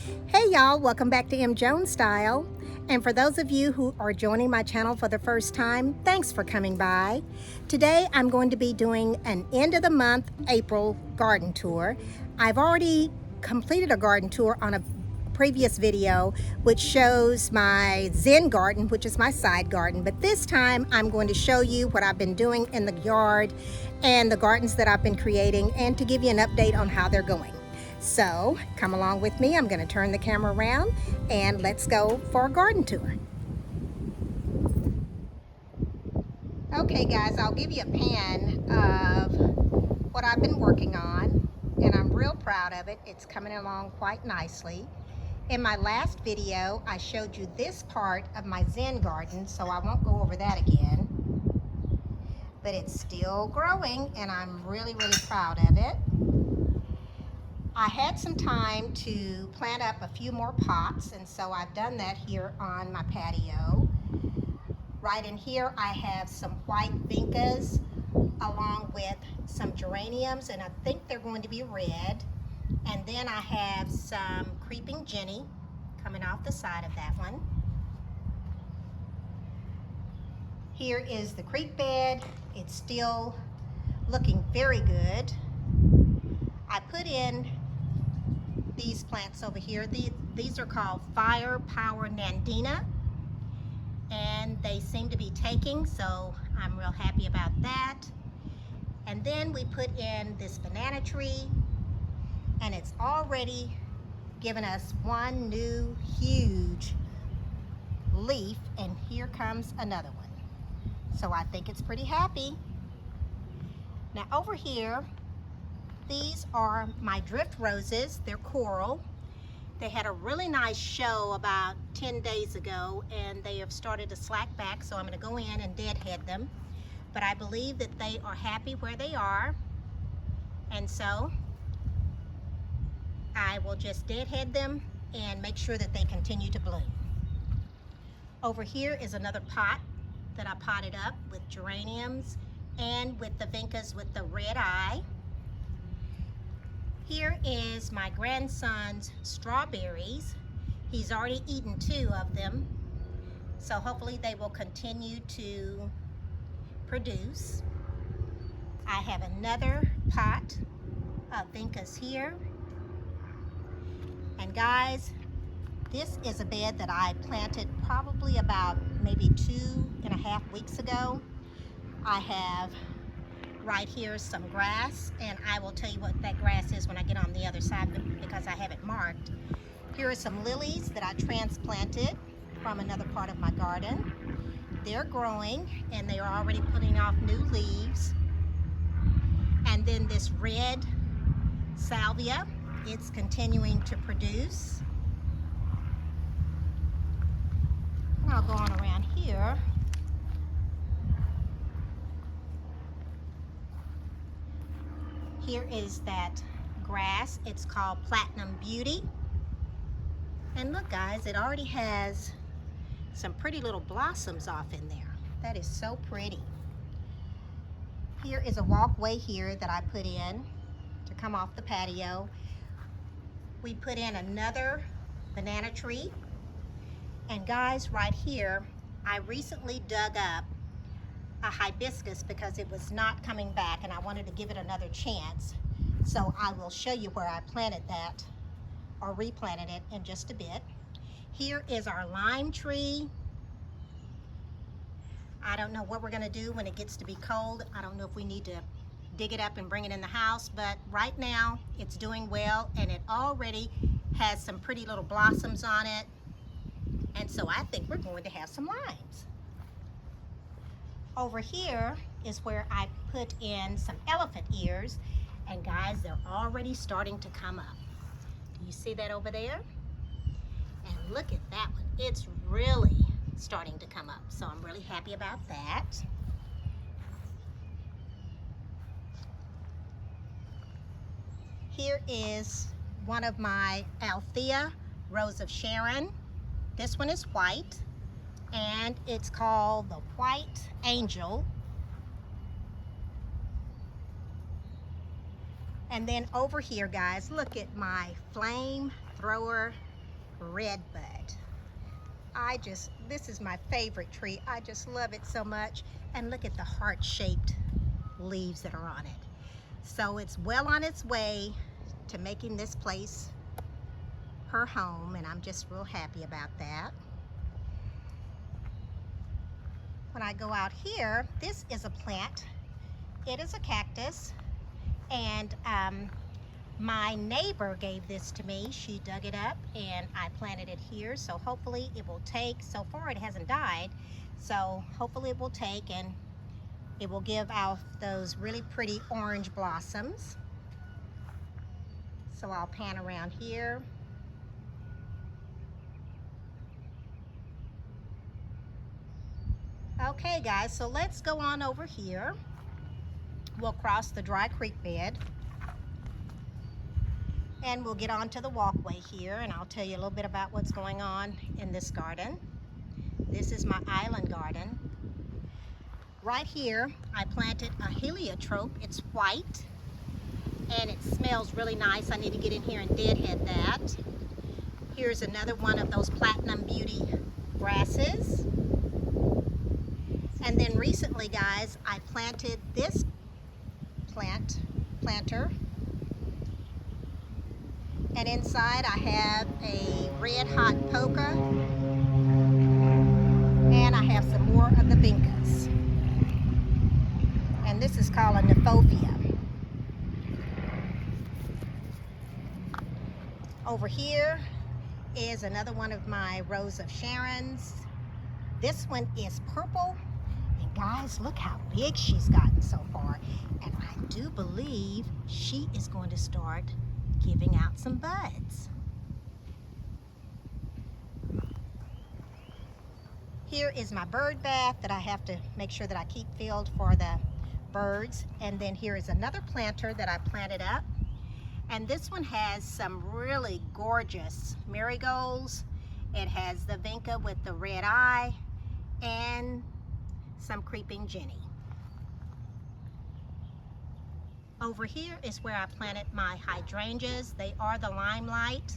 Hey y'all, welcome back to M. Jones Style. And for those of you who are joining my channel for the first time, thanks for coming by. Today I'm going to be doing an end of the month April garden tour. I've already completed a garden tour on a previous video which shows my Zen garden, which is my side garden, but this time I'm going to show you what I've been doing in the yard and the gardens that I've been creating, and to give you an update on how they're going. So come along with me. I'm going to turn the camera around and let's go for a garden tour. Okay guys, I'll give you a pan of what I've been working on, and I'm real proud of it. It's coming along quite nicely. In my last video, I showed you this part of my Zen garden, so I won't go over that again. But it's still growing and I'm really proud of it. I had some time to plant up a few more pots, and so I've done that here on my patio. Right in here I have some white vincas along with some geraniums, and I think they're going to be red. And then I have some creeping Jenny coming off the side of that one. Here is the creek bed. It's still looking very good. I put in these plants over here. These are called Fire Power Nandina, and they seem to be taking, so I'm real happy about that. And then we put in this banana tree, and it's already given us one new huge leaf, and here comes another one. So I think it's pretty happy. Now over here, these are my drift roses. They're coral. They had a really nice show about 10 days ago, and they have started to slack back, so I'm going to go in and deadhead them. But I believe that they are happy where they are, and so I will just deadhead them and make sure that they continue to bloom. Over here is another pot that I potted up with geraniums and with the vincas with the red eye. Here is my grandson's strawberries. He's already eaten 2 of them, so hopefully they will continue to produce. I have another pot of vincas here. And guys, this is a bed that I planted probably about maybe 2.5 weeks ago. I have right here some grass, and I will tell you what that grass is when I get on the other side because I have it marked. Here are some lilies that I transplanted from another part of my garden. They're growing and they are already putting off new leaves. And then this red salvia, it's continuing to produce. And I'll go on around here. Here is that grass. It's called Platinum Beauty. And look guys, it already has some pretty little blossoms off in there. That is so pretty. Here is a walkway here that I put in to come off the patio. We put in another banana tree. And guys, right here, I recently dug up a hibiscus because it was not coming back, and I wanted to give it another chance. So I will show you where I planted that, or replanted it, in just a bit. Here is our lime tree. I don't know what we're gonna do when it gets to be cold. I don't know if we need to dig it up and bring it in the house, but right now it's doing well, and it already has some pretty little blossoms on it. And so I think we're going to have some limes. Over here is where I put in some elephant ears, and guys, they're already starting to come up. Do you see that over there? And look at that one. It's really starting to come up, so I'm really happy about that. Here is one of my Althea Rose of Sharon. This one is white, and it's called the White Angel. And then over here, guys, look at my flame thrower red bud. This is my favorite tree. I just love it so much. And look at the heart-shaped leaves that are on it. So it's well on its way to making this place her home, and I'm just real happy about that. When I go out here, this is a plant. It is a cactus, and my neighbor gave this to me. She dug it up and I planted it here, so hopefully it will take. So far it hasn't died, so hopefully it will take and it will give out those really pretty orange blossoms. So I'll pan around here. Okay guys, so let's go on over here. We'll cross the dry creek bed and we'll get onto the walkway here, and I'll tell you a little bit about what's going on in this garden. This is my island garden. Right here, I planted a heliotrope. It's white and it smells really nice. I need to get in here and deadhead that. Here's another one of those Platinum Beauty grasses. And then recently, guys, I planted this planter. And inside I have a red hot poka, and I have some more of the vincas. And this is called a Nephophia. Over here is another one of my Rose of Sharons. This one is purple, and guys, look how big she's gotten so far. And I do believe she is going to start giving out some buds. Here is my bird bath that I have to make sure that I keep filled for the birds. And then here is another planter that I planted up. And this one has some really gorgeous marigolds. It has the vinca with the red eye and some creeping Jenny. Over here is where I planted my hydrangeas. They are the limelight.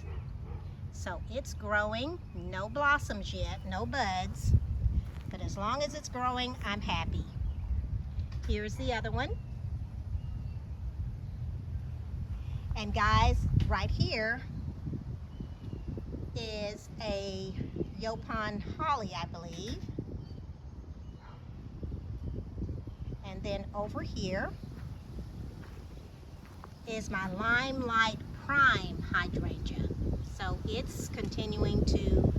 So it's growing. No blossoms yet, no buds. But as long as it's growing, I'm happy. Here's the other one. And guys, right here is a Yopon holly, I believe. And then over here is my Limelight Prime hydrangea. So it's continuing to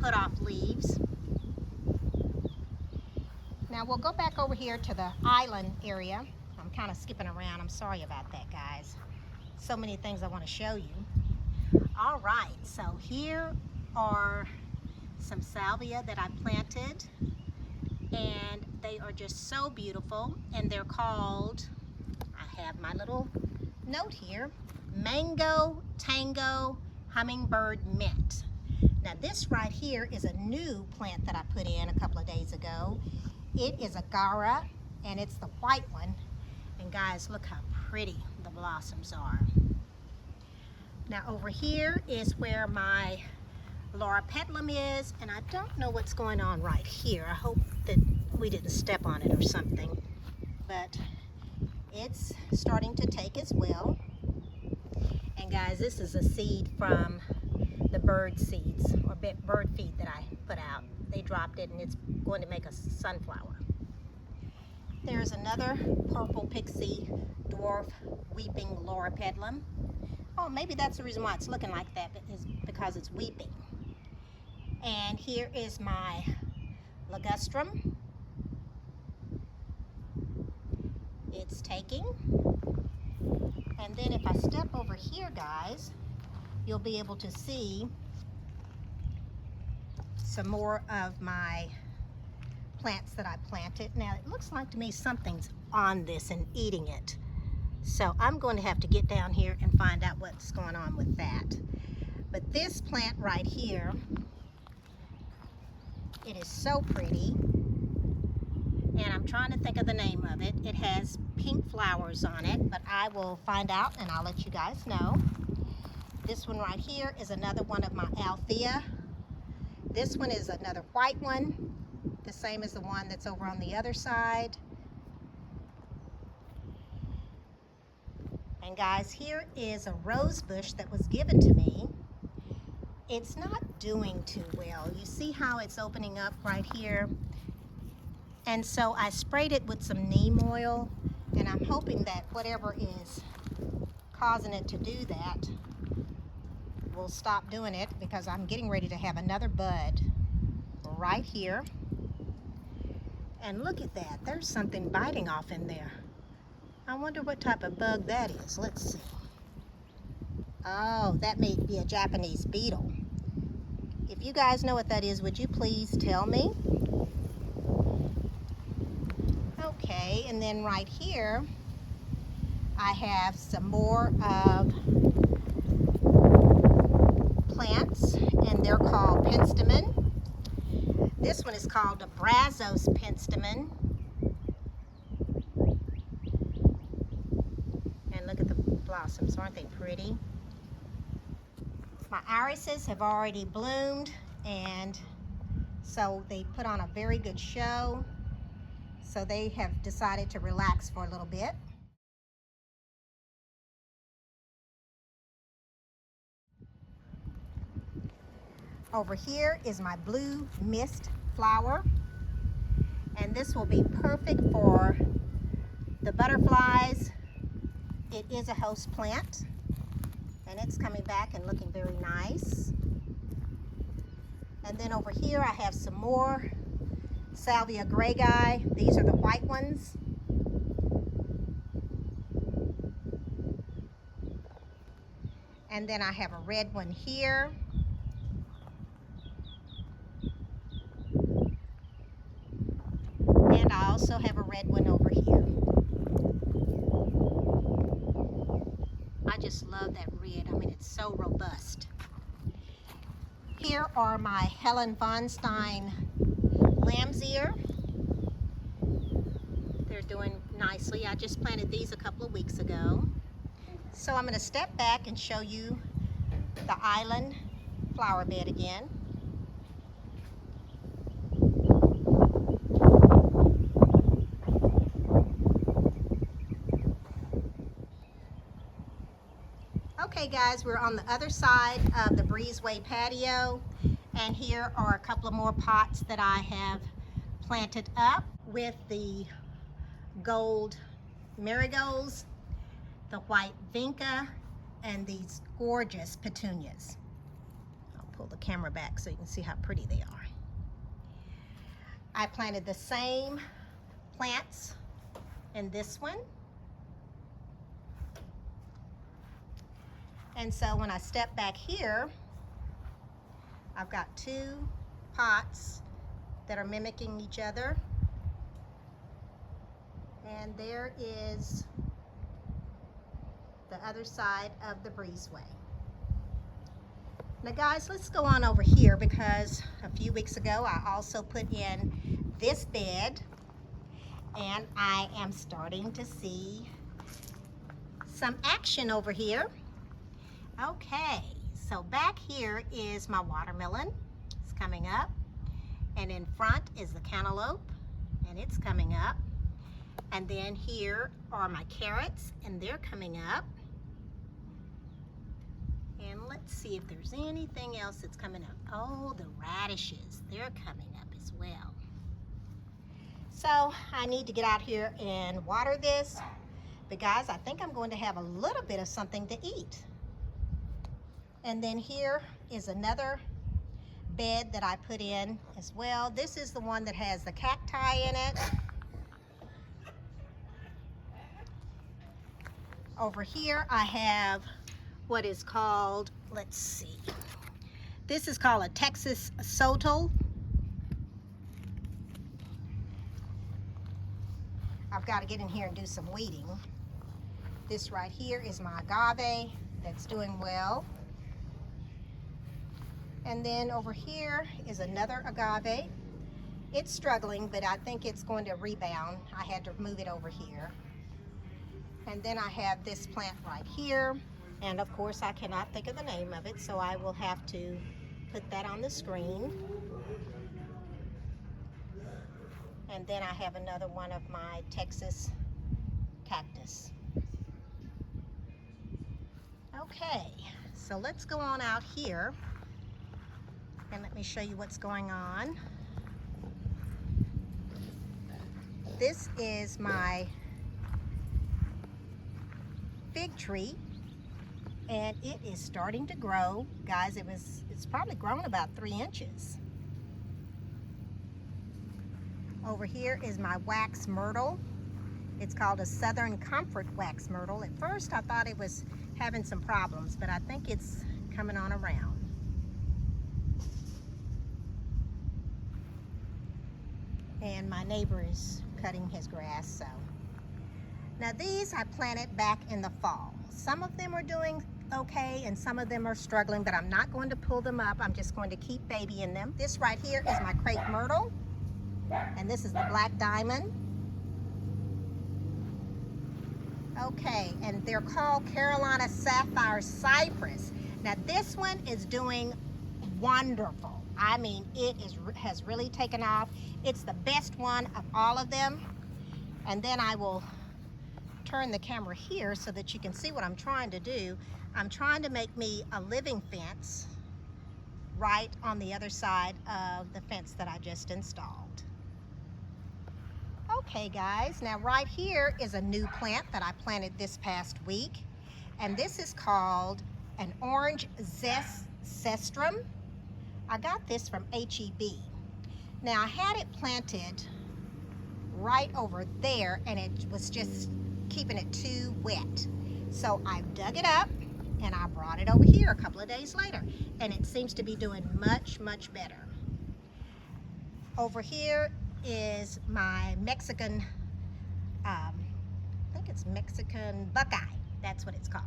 put off leaves. Now we'll go back over here to the island area. I'm kind of skipping around. I'm sorry about that, guys. So many things I want to show you. All right, so here are some salvia that I planted, and they are just so beautiful, and they're called, I have my little note here, Mango Tango Hummingbird Mint. Now this right here is a new plant that I put in a couple of days ago. It is a Gara, and it's the white one. And guys, look how pretty the blossoms are. Now over here is where my Laura Petalum is, and I don't know what's going on right here. I hope that we didn't step on it or something, but it's starting to take as well. And guys, this is a seed from the bird seeds or bird feed that I put out. They dropped it and it's going to make a sunflower. There's another purple pixie dwarf weeping Laura Petalum. Oh, maybe that's the reason why it's looking like that, is because it's weeping. And here is my ligustrum. It's taking. And then if I step over here, guys, you'll be able to see some more of my plants that I planted. Now it looks like to me something's on this and eating it. So I'm going to have to get down here and find out what's going on with that. But this plant right here, it is so pretty. And I'm trying to think of the name of it. It has pink flowers on it, but I will find out and I'll let you guys know. This one right here is another one of my Althea. This one is another white one, the same as the one that's over on the other side. And guys, here is a rose bush that was given to me. It's not doing too well. You see how it's opening up right here? And so I sprayed it with some neem oil, and I'm hoping that whatever is causing it to do that will stop doing it, because I'm getting ready to have another bud right here. And look at that, there's something biting off in there. I wonder what type of bug that is. Let's see. Oh, that may be a Japanese beetle. If you guys know what that is, would you please tell me? Okay, and then right here, I have some more of plants, and they're called penstemon. This one is called the Brazos penstemon. And look at the blossoms, aren't they pretty? My irises have already bloomed, and so they put on a very good show. So they have decided to relax for a little bit. Over here is my blue mist flower, and this will be perfect for the butterflies. It is a host plant, and it's coming back and looking very nice. And then over here I have some more Salvia greyi. These are the white ones. And then I have a red one here. And I also have a red one over here. I just love that red. I mean, it's so robust. Here are my Helen von Stein lamb's ear. They're doing nicely. I just planted these a couple of weeks ago. So I'm going to step back and show you the island flower bed again. Okay guys, we're on the other side of the breezeway patio, and here are a couple of more pots that I have planted up with the gold marigolds, the white vinca, and these gorgeous petunias. I'll pull the camera back so you can see how pretty they are. I planted the same plants in this one. And so when I step back here, I've got two pots that are mimicking each other. And there is the other side of the breezeway. Now guys, let's go on over here, because a few weeks ago I also put in this bed, and I am starting to see some action over here. Okay, so back here is my watermelon. It's coming up. And in front is the cantaloupe, and it's coming up. And then here are my carrots, and they're coming up. And let's see if there's anything else that's coming up. Oh, the radishes, they're coming up as well. So I need to get out here and water this, but guys, I think I'm going to have a little bit of something to eat. And then here is another bed that I put in as well. This is the one that has the cacti in it. Over here I have what is called, let's see, this is called a Texas Sotal. I've got to get in here and do some weeding. This right here is my agave that's doing well. And then over here is another agave. It's struggling, but I think it's going to rebound. I had to move it over here. And then I have this plant right here, And of course I cannot think of the name of it, so I will have to put that on the screen. And then I have another one of my Texas cactus. Okay, so let's go on out here and let me show you what's going on. This is my fig tree, and it is starting to grow. Guys, it's probably grown about 3 inches. Over here is my wax myrtle. It's called a Southern Comfort wax myrtle. At first I thought it was having some problems, but I think it's coming on around. And my neighbor is cutting his grass, so. Now these I planted back in the fall. Some of them are doing okay and some of them are struggling, but I'm not going to pull them up. I'm just going to keep babying them. This right here is my crepe myrtle, and this is the black diamond. Okay, and they're called Carolina Sapphire Cypress. Now this one is doing wonderful. I mean, it has really taken off. It's the best one of all of them. And then I will turn the camera here so that you can see what I'm trying to do. I'm trying to make me a living fence right on the other side of the fence that I just installed. Okay guys, now right here is a new plant that I planted this past week, and this is called an orange cestrum. I got this from HEB. Now I had it planted right over there and it was just keeping it too wet. So I dug it up and I brought it over here a couple of days later, and it seems to be doing much, much better. Over here is my Mexican, I think it's Mexican buckeye. That's what it's called.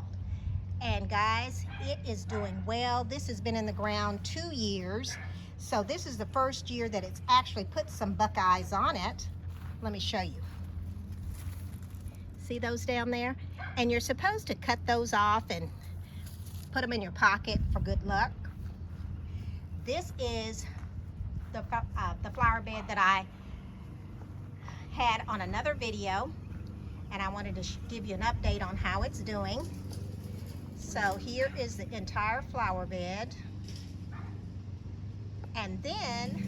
And guys, it is doing well. This has been in the ground 2 years. So this is the first year that it's actually put some buckeyes on it. Let me show you. See those down there? And you're supposed to cut those off and put them in your pocket for good luck. This is the flower bed that I had on another video, and I wanted to give you an update on how it's doing. So here is the entire flower bed, and then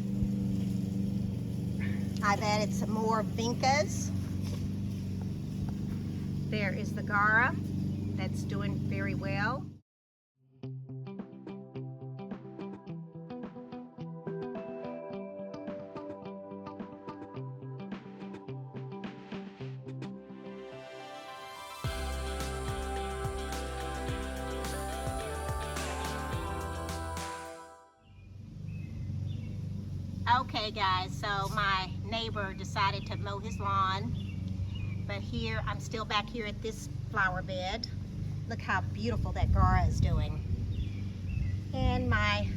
I've added some more vincas. There is the Gara that's doing very well. Okay guys, so my neighbor decided to mow his lawn, but here I'm still back here at this flower bed. Look how beautiful that Gara is doing. And my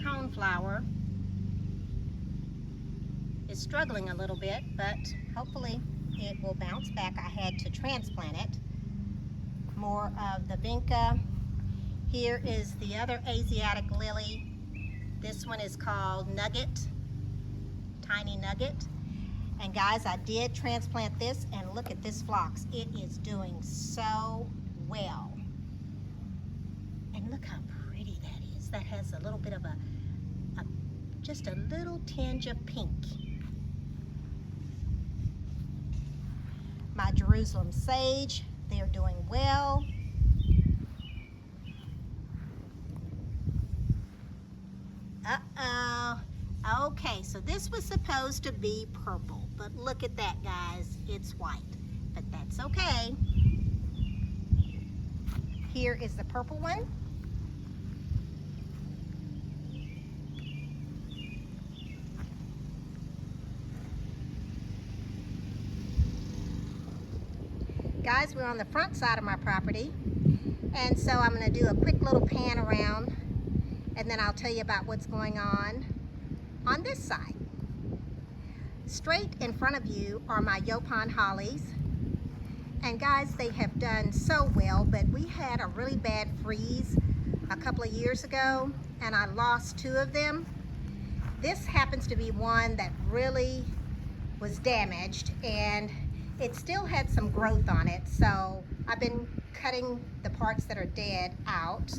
coneflower is struggling a little bit, but hopefully it will bounce back. I had to transplant it. More of the vinca. Here is the other Asiatic lily. This one is called Nugget, Tiny Nugget. And guys, I did transplant this, and look at this phlox. It is doing so well. And look how pretty that is. That has a little bit of just a little tinge of pink. My Jerusalem sage, they're doing well. Uh-oh. Okay, so this was supposed to be purple, but look at that, guys. It's white, but that's okay. Here is the purple one. Guys, we're on the front side of my property, and so I'm going to do a quick little pan around, and then I'll tell you about what's going on this side. Straight in front of you are my Yaupon hollies, And guys, they have done so well, but we had a really bad freeze a couple of years ago and I lost 2 of them. This happens to be one that really was damaged and it still had some growth on it, so I've been cutting the parts that are dead out,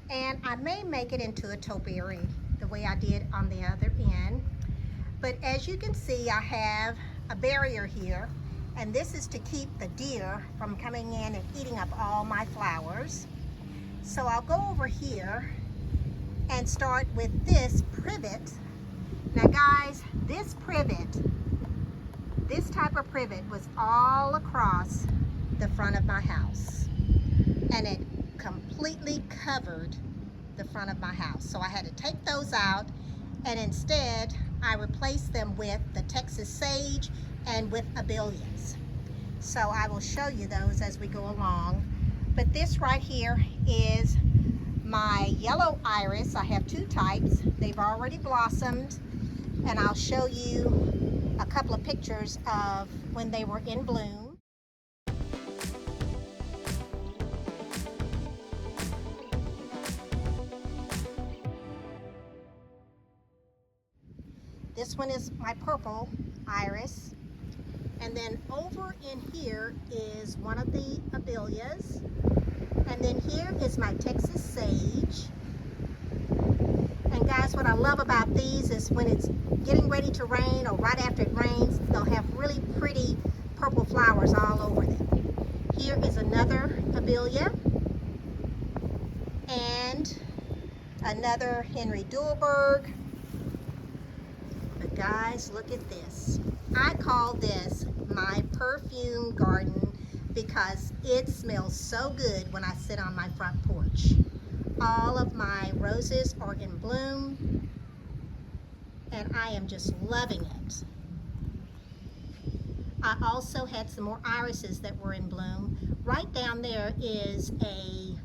and I may make it into a topiary the way I did on the other end. But as you can see, I have a barrier here, and this is to keep the deer from coming in and eating up all my flowers. So I'll go over here and start with this privet. Now guys, this type of privet was all across the front of my house, and it completely covered the front of my house. So I had to take those out, and instead I replaced them with the Texas sage and with abelians. So I will show you those as we go along. But this right here is my yellow iris. I have 2 types. They've already blossomed, and I'll show you a couple of pictures of when they were in bloom. This one is my purple iris, and then over in here is one of the abelias, and then here is my Texas sage. And guys, what I love about these is when it's getting ready to rain or right after it rains, they'll have really pretty purple flowers all over them. Here is another abelia and another Henry Dulberg. But guys, look at this. I call this my perfume garden because it smells so good when I sit on my front porch. All of my roses are in bloom, and I am just loving it. I also had some more irises that were in bloom. Right down there is a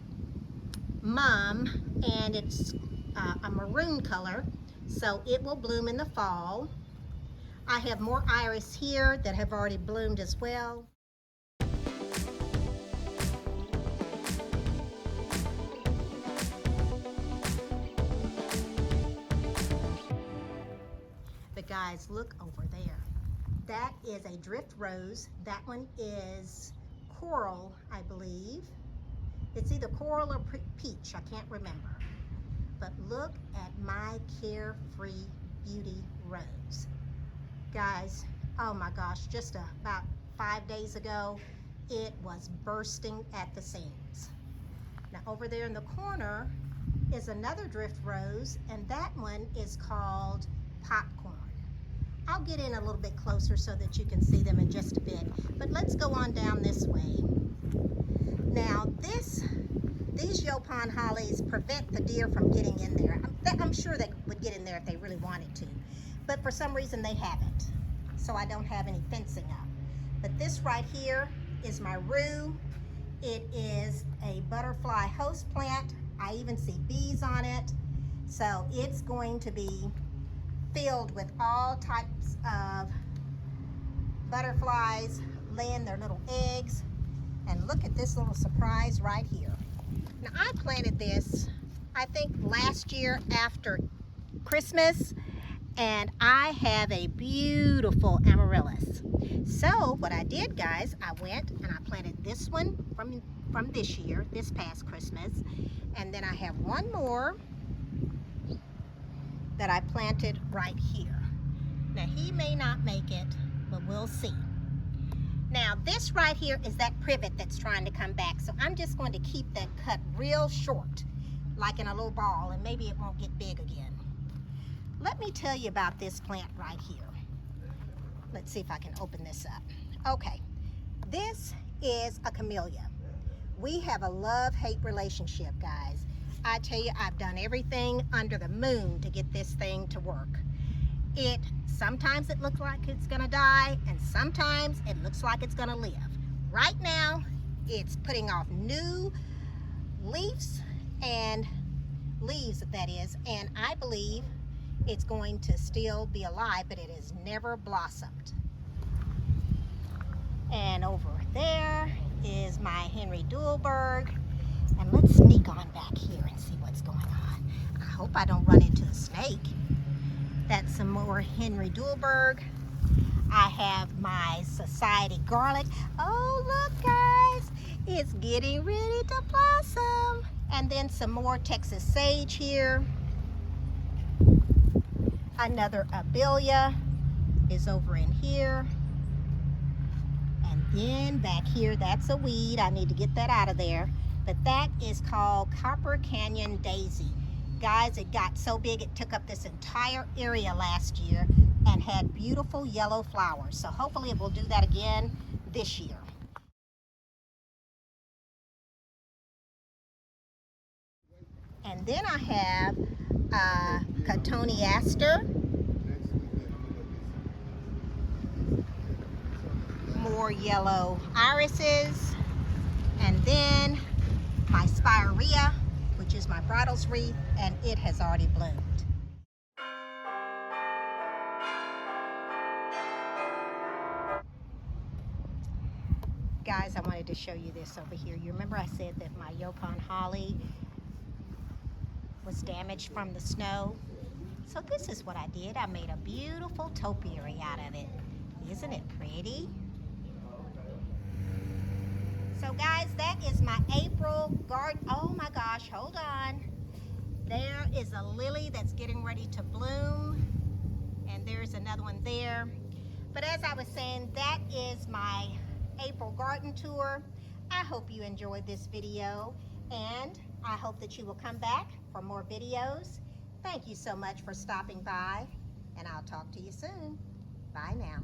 mum, and it's a maroon color, so it will bloom in the fall. I have more iris here that have already bloomed as well. But guys, look over there. That is a drift rose. That one is coral, I believe. It's either coral or peach, I can't remember. But look at my Carefree Beauty rose. Guys, oh my gosh, just about 5 days ago, it was bursting at the seams. Now over there in the corner is another drift rose, and that one is called Popcorn. I'll get in a little bit closer so that you can see them in just a bit, but let's go on down this way. Now these Yaupon hollies prevent the deer from getting in there. I'm sure they would get in there if they really wanted to, but for some reason they haven't, so I don't have any fencing up. But this right here is my rue. It is a butterfly host plant. I even see bees on it, so it's going to be filled with all types of butterflies laying their little eggs. And look at this little surprise right here. Now I planted this, I think last year after Christmas, and I have a beautiful amaryllis. So what I did, guys, I went and I planted this one from this year, this past Christmas, and then I have one more that I planted right here. Now he may not make it, but we'll see. Now this right here is that privet that's trying to come back, so I'm just going to keep that cut real short, like in a little ball, and maybe it won't get big again. Let me tell you about this plant right here. Let's see if I can open this up. Okay, this is a camellia. We have a love-hate relationship, guys. I tell you, I've done everything under the moon to get this thing to work. Sometimes it looks like it's gonna die, and sometimes it looks like it's gonna live. Right now, it's putting off new leaves, that is, and I believe it's going to still be alive, but it has never blossomed. And over there is my Henry Duelberg. And let's sneak on back here and see what's going on. I hope I don't run into a snake. That's some more Henry Duelberg. I have my Society Garlic. Oh, look, guys, it's getting ready to blossom. And then some more Texas Sage here. Another Abelia is over in here. And then back here, that's a weed. I need to get that out of there. But that is called Copper Canyon Daisy. Guys, it got so big it took up this entire area last year and had beautiful yellow flowers. So hopefully it will do that again this year. And then I have Cotoneaster, more yellow irises, and then my Spirea, which is my bridal's wreath, and it has already bloomed. Guys, I wanted to show you this over here. You remember I said that my Yukon holly was damaged from the snow? So this is what I did. I made a beautiful topiary out of it. Isn't it pretty? So guys, that is my April garden. Oh my gosh, hold on. There is a lily that's getting ready to bloom. And there's another one there. But as I was saying, that is my April garden tour. I hope you enjoyed this video, and I hope that you will come back for more videos. Thank you so much for stopping by, and I'll talk to you soon. Bye now.